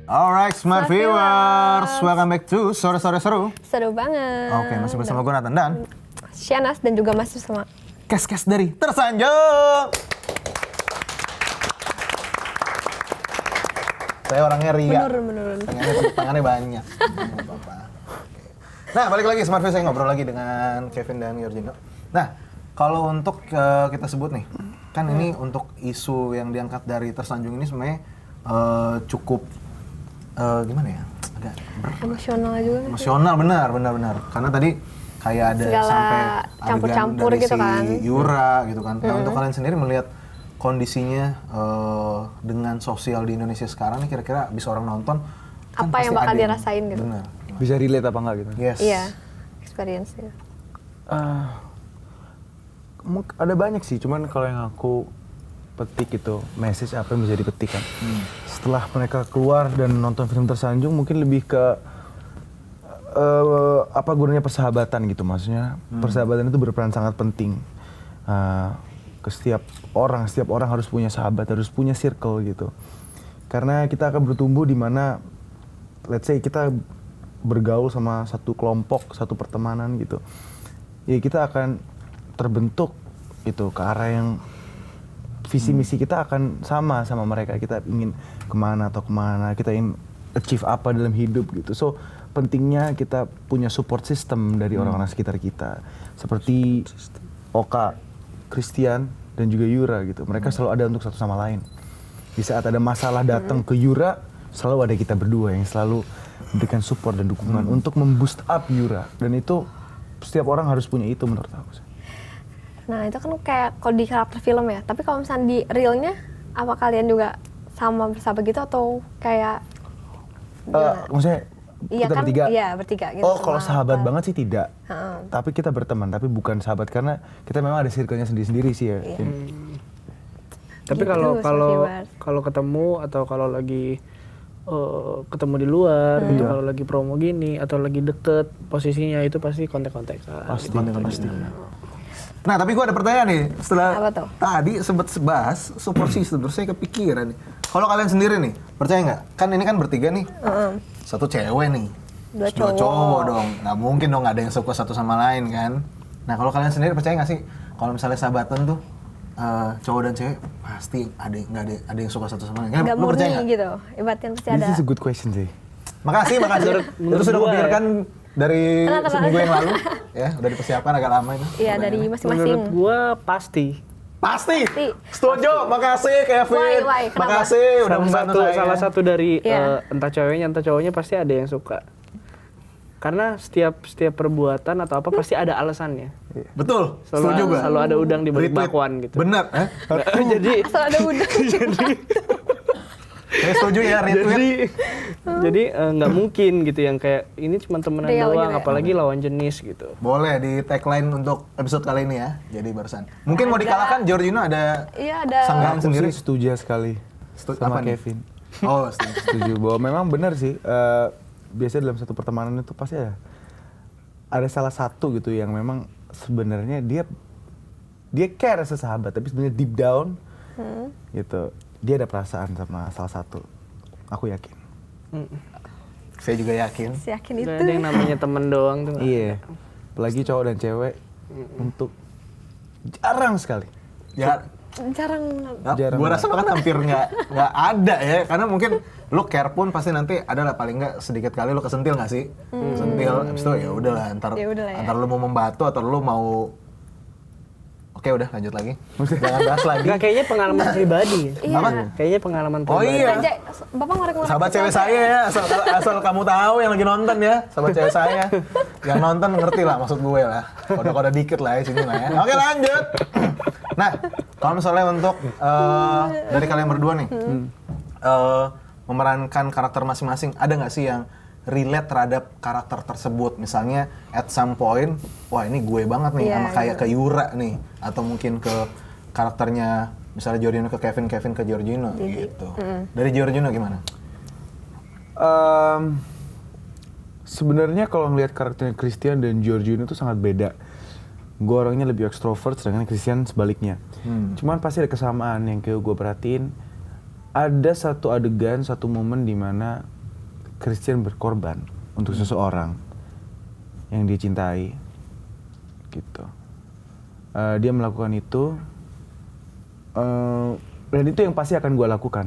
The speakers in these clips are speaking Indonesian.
Alright, smart viewers, welcome back to Sore-Sore Seru. Seru banget. Oke, masih bersama gue Nathan dan Syanas dan juga masih sama Kes-Kes dari Tersanjung. Saya orangnya ria. menurun. Pengennya tepuk tangannya banyak. Nggak apa-apa. Oke. Nah, balik lagi smart viewers, saya ngobrol lagi dengan Kevin dan Georgino. Nah, kalau untuk kita sebut nih, kan ini untuk isu yang diangkat dari Tersanjung ini sebenarnya cukup gimana ya, agak emosional juga. emosional, benar. Karena tadi kayak ada segala sampai campur-campur adegan dari gitu si kan. Yura gitu kan. Nah, untuk kalian sendiri melihat kondisinya dengan sosial di Indonesia sekarang nih, kira-kira bisa orang nonton kan Apa yang pasti bakal ada dirasain gitu. Benar. Bisa relate apa enggak gitu? Yes. Iya, experience-nya. Ada banyak sih, cuman kalau yang aku petik itu message apa yang bisa dipetik kan. Setelah mereka keluar dan nonton film Tersanjung mungkin lebih ke apa gunanya persahabatan gitu, maksudnya persahabatan itu berperan sangat penting ke setiap orang harus punya sahabat, harus punya circle gitu, karena kita akan bertumbuh di mana let's say kita bergaul sama satu kelompok, satu pertemanan gitu, ya kita akan terbentuk gitu ke arah yang visi misi kita akan sama mereka, kita ingin kemana, kita ingin achieve apa dalam hidup gitu. So pentingnya kita punya support system dari orang-orang sekitar kita, seperti Oka, Christian dan juga Yura gitu. Mereka selalu ada untuk satu sama lain. Di saat ada masalah datang ke Yura, selalu ada kita berdua yang selalu memberikan support dan dukungan untuk memboost up Yura, dan itu setiap orang harus punya itu menurut aku. Nah, itu kan kayak kalau di karakter film ya. Tapi kalau misalnya di realnya, apa kalian juga sama bersahabat gitu atau kayak Maksudnya kita kan, bertiga? Iya, bertiga gitu. Oh, kalau sahabat banget sih tidak. Heeh. Tapi kita berteman, tapi bukan sahabat karena kita memang ada circle-nya sendiri-sendiri sih ya. Iya. Tapi Gitu, kalau ketemu atau kalau lagi ketemu di luar, gitu, kalau lagi promo gini atau lagi deket posisinya itu pasti kontak-kontakan. Pasti. Nah, tapi gue ada pertanyaan nih. Setelah Apa tuh? tadi sempat bahas support system, terus saya kepikiran nih. Kalau kalian sendiri nih, percaya nggak? Kan ini kan bertiga nih. Satu cewek nih. Dua Dua cowok dong. Nggak mungkin dong nggak ada yang suka satu sama lain kan. Nah, kalau kalian sendiri percaya nggak sih kalau misalnya sahabatan tuh cowok dan cewek pasti ada yang suka satu sama lain. Nggak Lu percaya murni nggak? gitu. Ibaratnya pasti ada. This is a good question sih. Makasih. Itu sudah kupikirkan dari Tenang. seminggu yang lalu. Ya, udah dipersiapkan agak lama itu. Iya, dari Menurut masing-masing. gua pasti. Pasti. Setuju. Makasih Kevin. Why? Kenapa? Makasih udah membantu saya. Salah satu dari Iya. entah ceweknya entah cowoknya pasti ada yang suka. Karena setiap perbuatan atau apa pasti ada alasannya. Betul. Setuju gua. Selalu ada udang di balik Retweet. bakwan gitu. Bener. Jadi Asal ada udang. Saya setuju ya, retweet. jadi nggak mungkin gitu yang kayak ini cuma temenan Real doang, gitu ya. apalagi lawan jenis gitu. Boleh di tagline untuk episode kali ini ya. Jadi barusan. Mungkin mau dikalahkan Georgino ada Iya, ada. sanggahan Aku sendiri. sih setuju sekali apa sama nih? Kevin. Oh, setuju. Setuju bahwa memang benar sih. Biasanya dalam satu pertemanan itu pasti ada salah satu gitu yang memang sebenarnya dia care sesahabat, tapi sebenarnya deep down gitu dia ada perasaan sama salah satu. Aku yakin. Saya juga yakin. Yakin itu. Gak ada yang namanya temen doang tuh. nggak Iya. ada. Apalagi cowok dan cewek untuk jarang sekali. Ya, Jarang. Jarang gua banget. rasa bahkan hampir nggak ada ya, karena mungkin lu care pun pasti nanti ada lah paling nggak sedikit kali lu kesentil nggak sih? Kesentil, abis itu ya udahlah antar Ya udahlah ya. lu mau membantu atau lu mau. Oke, udah lanjut lagi. Jangan bahas lagi. Nggak, kayaknya pengalaman pribadi. Iya. Apa? Kayaknya pengalaman Oh pribadi. iya. Bapak ngorek-ngorek. Sahabat cewek saya ya, asal kamu tahu yang lagi nonton ya, sahabat cewek saya. Yang nonton ngerti lah maksud gue lah. Kode-kode dikit lah ya sini lah ya. Oke, lanjut. Nah, kalau misalnya untuk dari kalian berdua nih, memerankan karakter masing-masing, ada nggak sih yang relate terhadap karakter tersebut? Misalnya at some point, wah ini gue banget nih, Iya, sama kayak iya. ke Yura nih, atau mungkin ke karakternya misalnya Georgino ke Kevin ke Georgino gitu. Dari Georgino gimana? Sebenarnya kalau ngelihat karakternya Christian dan Georgino itu sangat beda. Gue orangnya lebih ekstrovert, sedangkan Christian sebaliknya. Cuman pasti ada kesamaan yang kayak gue perhatiin. Ada satu adegan, satu momen di mana Christian berkorban untuk seseorang yang dia cintai, gitu. Dia melakukan itu, dan itu yang pasti akan gue lakukan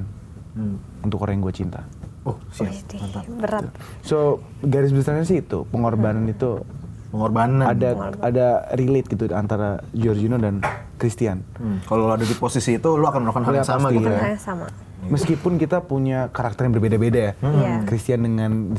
untuk orang yang gue cinta. Oh, siap. Widih, Mantap. berat. So garis besarnya sih itu pengorbanan itu Pengorbanan. ada relate gitu antara Giorgino dan Christian. Kalau lo ada di posisi itu, lo akan melakukan hal yang sama pasti, gitu ya. Bukan sama. Meskipun kita punya karakter yang berbeda-beda ya. Iya. Christian dengan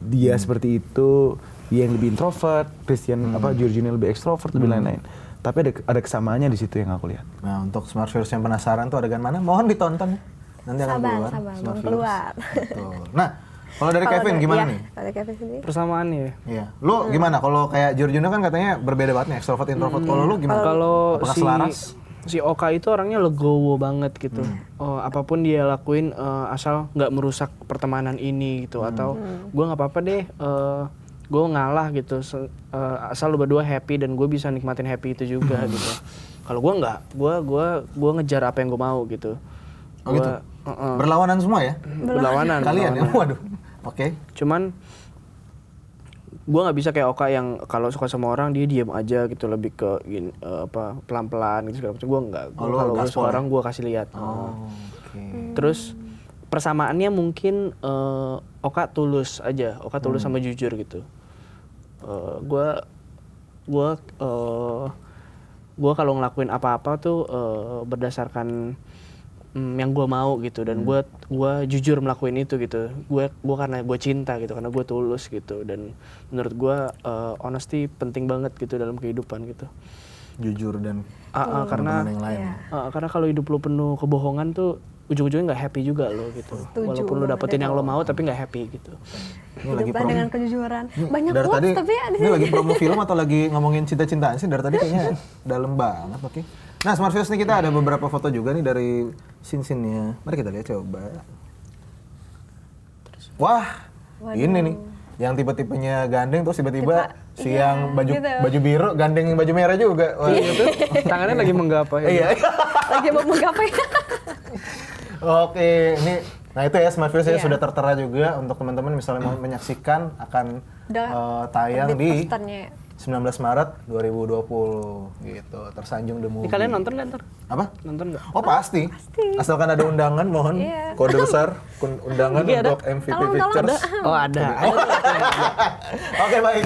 dia seperti itu, dia yang lebih introvert, Christian Giorgino lebih ekstrovert, lebih lain-lain. Tapi ada kesamaannya di situ yang aku lihat. Nah, untuk Smart Viewers yang penasaran tuh adegan mana? Mohon ditonton. Nanti akan Sabar, keluar. sabar, Smart belum Viewers. keluar. Betul. Nah, kalau dari Kalau Kevin dari- gimana iya, nih? Kalau dari Kevin sendiri? Persamaannya ya. Iya. Lu gimana? Kalau kayak Giorgino kan katanya berbeda banget nih, extrovert introvert. Kalau lu gimana? Kalau Apakah si selaras? si Oka itu orangnya legowo banget gitu. Apapun dia lakuin asal nggak merusak pertemanan ini gitu, atau gue nggak apa-apa deh, gue ngalah gitu. Asal lu berdua happy dan gue bisa nikmatin happy itu juga gitu. Kalau gue nggak, gue ngejar apa yang gue mau gitu. Oh gitu? Berlawanan semua ya? Berlawanan. Kalian ya? berlawanan. Waduh. Oke. Cuman gue nggak bisa kayak Oka yang kalau suka sama orang dia diam aja gitu, lebih ke pelan-pelan gitu segala macam. Gue nggak. Oh, lu Kalau gaspol suka ya? orang gue kasih lihat. Oke. Terus persamaannya mungkin Oka tulus aja, Oka tulus sama jujur gitu. Gue kalau ngelakuin apa-apa tuh berdasarkan yang gue mau gitu, dan gue jujur melakuin itu gitu. Gue karena gue cinta gitu, karena gue tulus gitu, dan menurut gue honesty penting banget gitu dalam kehidupan gitu. Jujur dan Karena teman yang lain. karena kalau hidup lu penuh kebohongan tuh ujung-ujungnya nggak happy juga lo gitu. Walaupun lu dapetin yang lo mau tapi nggak happy gitu. Ini lagi Hiduplah dengan kejujuran. Banyak dari quotes tadi, tapi ya di ini sini. lagi promo film atau lagi ngomongin cinta-cintaan sih? Dari tadi kayaknya dalam banget, oke. Nah, Smart Viewers nih kita ada beberapa foto juga nih dari scene-scene-nya. Mari kita lihat coba. Wah, ini nih. Yang tipe-tipenya gandeng terus tiba-tiba si yang baju gitu. baju biru gandeng yang baju merah juga. Wah, gitu. Tangannya lagi menggapai. Iya. Lagi mau menggapai. Oke, ini nah itu ya Smart Viewers ya Iya. sudah tertera juga untuk teman-teman misalnya mau menyaksikan akan Udah tayang terbit di posternya. 19 Maret 2020 gitu. Tersanjung The Movie. Ini kalian nonton nggak ntar? Apa? Nonton nggak? Oh pasti. Asalkan ada undangan mohon Iya. kode besar undangan Gigi ada? untuk MVP Tolong, Pictures. Oh ada. Oke baik.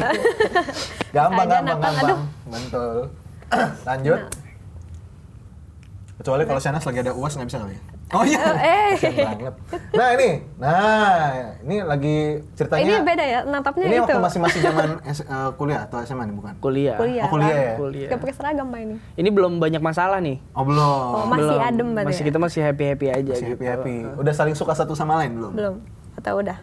Gampang Ada, gampang Nathan. gampang. Betul. Lanjut. Kecuali kalau Shanas lagi ada UAS nggak bisa kali ya? Oh iya. Kasian banget. Ini lagi ceritanya. Ini beda ya, natapnya Ini itu. waktu masih zaman kuliah atau SMA nih bukan? Kuliah. Oh, kuliah ya? Kuliah. Gak pakai seragam Pak ini. Ini belum banyak masalah nih. Oh belum. Oh, masih Belum. adem berarti Masih ya? kita masih happy aja Masih gitu. happy. Udah saling suka satu sama lain belum? Belum. Atau udah?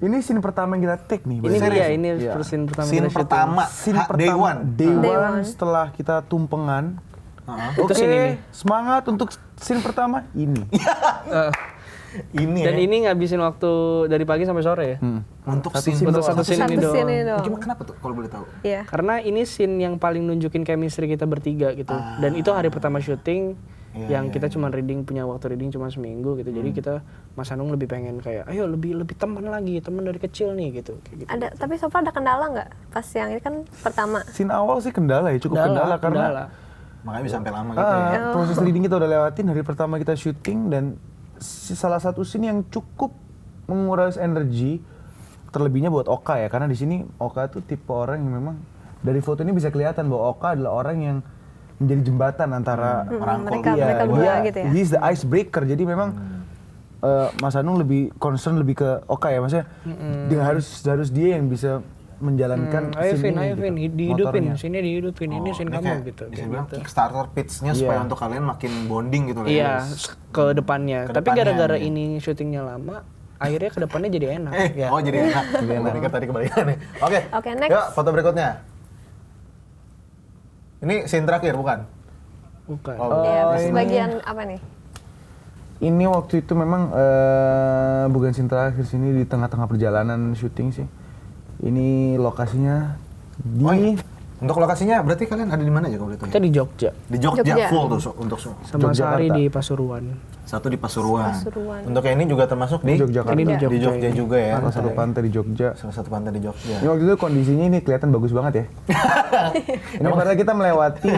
Ini scene pertama yang kita take nih. Ini Bang. dia, ini Iya. scene pertama Scene kita syuting. pertama, Scene Day pertama, one. Day Day one one. setelah kita tumpengan. Heeh. Oke, scene ini. semangat untuk scene pertama ini. Ini Dan ya. ini ngabisin waktu dari pagi sampai sore ya. Untuk Satu scene scene doang. satu scene ini Satu doang. scene ini doang. Gimana kenapa tuh kalau boleh tahu? Iya. Karena ini scene yang paling nunjukin chemistry kita bertiga gitu. Dan itu hari pertama syuting yang kita cuma punya waktu reading cuma seminggu gitu. Jadi kita Mas Anung lebih pengen kayak ayo lebih teman lagi, teman dari kecil nih gitu. Kayak gitu. Ada, tapi so far ada kendala nggak? Pas yang ini kan pertama. Scene awal sih kendala ya, cukup kendala karena Makanya bisa sampai lama gitu ya. proses reading kita udah lewatin hari pertama kita syuting, dan salah satu scene yang cukup menguras energi terlebihnya buat Oka ya, karena di sini Oka tuh tipe orang yang memang dari foto ini bisa kelihatan bahwa Oka adalah orang yang menjadi jembatan antara Merangkul mereka berdua dia, gitu ya. he is the icebreaker. Jadi memang Mas Anung lebih concern lebih ke Oka ya, maksudnya dia harus dia yang bisa menjalankan Ayo scene Vin, ini ayo gitu, Vin, dihidupin, motornya. sini dihidupin, ini scene kamu kayak gitu. Bisa bilang Kickstarter pitch-nya supaya untuk kalian makin bonding gitu loh. Iya, ke depannya. Ke Tapi depannya, gara-gara iya. ini syutingnya lama, akhirnya ke depannya jadi enak. Oh jadi enak. Tadi tadi kebalikan nih. Oke. Oke, next. Yuk foto berikutnya. Ini scene terakhir bukan? Bukan. Oh, Iya, terus bagian apa nih? Ini waktu itu memang bukan scene terakhir, sini di tengah-tengah perjalanan syuting sih. Ini lokasinya di Untuk lokasinya berarti kalian ada di mana aja kalau boleh tahu? Kita di Jogja, Di Jogja, Jogja. full tuh untuk sama Yogyakarta. Sari di Pasuruan. satu di Pasuruan. Pasuruan. Untuk yang ini juga termasuk di Yogyakarta. Ini di di Jogja. Jogja juga ya. Salah satu pantai di Jogja. Salah satu pantai di Jogja. Ini waktu itu kondisinya ini kelihatan bagus banget ya. Ini padahal kita melewati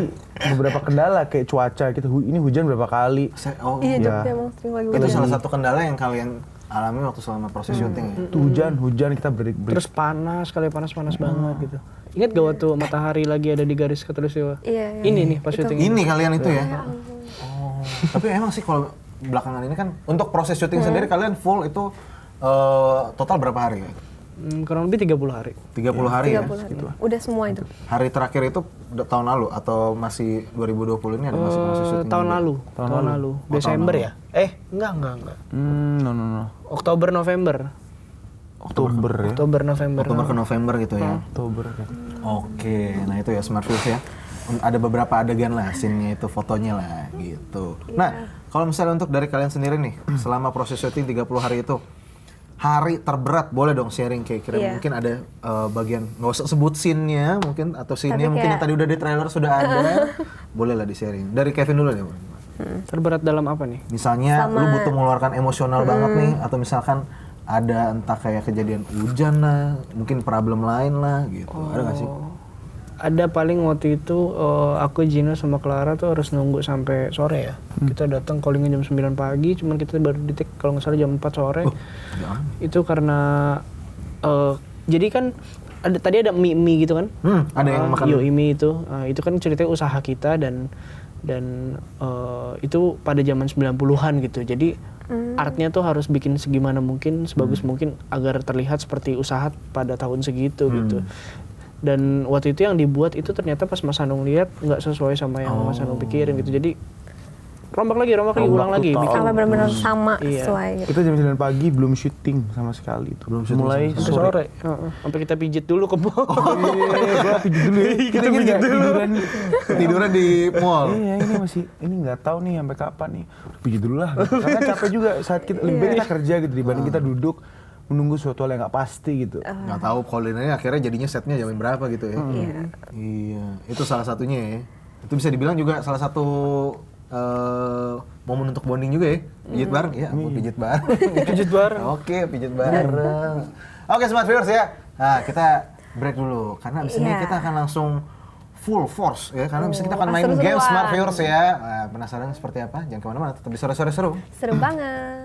beberapa kendala kayak cuaca gitu. Ini hujan berapa kali. Oh, Iya, Iya. Jogja emang sering lagi itu hujan. salah satu kendala yang kalian alami waktu selama proses syuting ya. Itu hujan kita break. Terus panas, sekali panas banget gitu. Ingat gak waktu matahari lagi ada di garis khatulistiwa? Iya, iya. Ini nih pas syuting ini. Ini kalian itu ya. Oh. Tapi emang sih kalau belakangan ini kan untuk proses syuting sendiri kalian full itu total berapa hari ya? Kurang lebih 30 hari. 30 hari ya. 30 hari. Udah semua itu. Hari terakhir itu udah tahun lalu atau masih 2020 ini ada masih syuting? Tahun juga? lalu. Tahun lalu. Desember ya? Enggak. No. Oktober November. Oktober ya. Oktober November. Oktober ke November gitu ya. Oktober ya. Oke, nah itu ya Smart Views ya. Ada beberapa adegan lah, scene-nya itu, fotonya lah gitu. Nah, kalau misalnya untuk dari kalian sendiri nih, selama proses syuting 30 hari itu, hari terberat boleh dong sharing kira-kira. Iya. Mungkin ada bagian, nggak usah sebut scene-nya mungkin, atau scene-nya Tapi mungkin yang kayak- tadi udah di trailer sudah ada. Boleh lah di-sharing. Dari Kevin dulu deh. Terberat dalam apa nih? Misalnya lu Sama- butuh mengeluarkan emosional banget nih, atau misalkan ada entah kayak kejadian hujan lah, mungkin problem lain lah gitu. Ada nggak sih? Ada paling waktu itu aku Gino sama Clara tuh harus nunggu sampai sore ya. Kita datang callingnya jam 9 pagi, cuman kita baru di take kalau nggak salah jam 4 sore. Itu karena jadi kan tadi ada mie gitu kan? Ada yang makan. Mie itu. Itu kan ceritanya usaha kita dan itu pada zaman 90-an gitu. Jadi artnya tuh harus bikin segimana mungkin, sebagus mungkin agar terlihat seperti usaha pada tahun segitu gitu. Dan waktu itu yang dibuat itu ternyata pas Mas Hanung lihat nggak sesuai sama yang Mas Hanung pikirin gitu. Jadi rombak lagi, ulang lagi. total. bikin. Sampai benar-benar sama Iya. sesuai gitu. Kita jam 9 pagi belum syuting sama sekali itu. Belum syuting Mulai Sampai sore. Sampai kita pijit dulu ke mall. Gua pijit dulu ya. Kita pijit dulu. Tiduran di mall. Iya, ini nggak tahu nih sampai kapan nih. Pijit dulu lah. Karena capek juga saat kita lebih baik kita kerja gitu dibanding kita duduk menunggu suatu hal yang nggak pasti gitu. Nggak tahu koordinatnya akhirnya jadinya setnya jam berapa gitu ya. Iya, itu salah satunya ya. Itu bisa dibilang juga salah satu momen untuk bonding juga ya. Pijit bareng, ya ampun pijit bareng. Pijit bareng. Oke, pijit bareng. Oke, Smart Viewers ya. Nah, kita break dulu karena abis ini Iya. kita akan langsung full force ya karena abis ini kita akan main seru-seruan. game Smart Viewers ya. Nah, penasaran seperti apa? Jangan kemana-mana, tetap di sore-sore seru. Seru banget.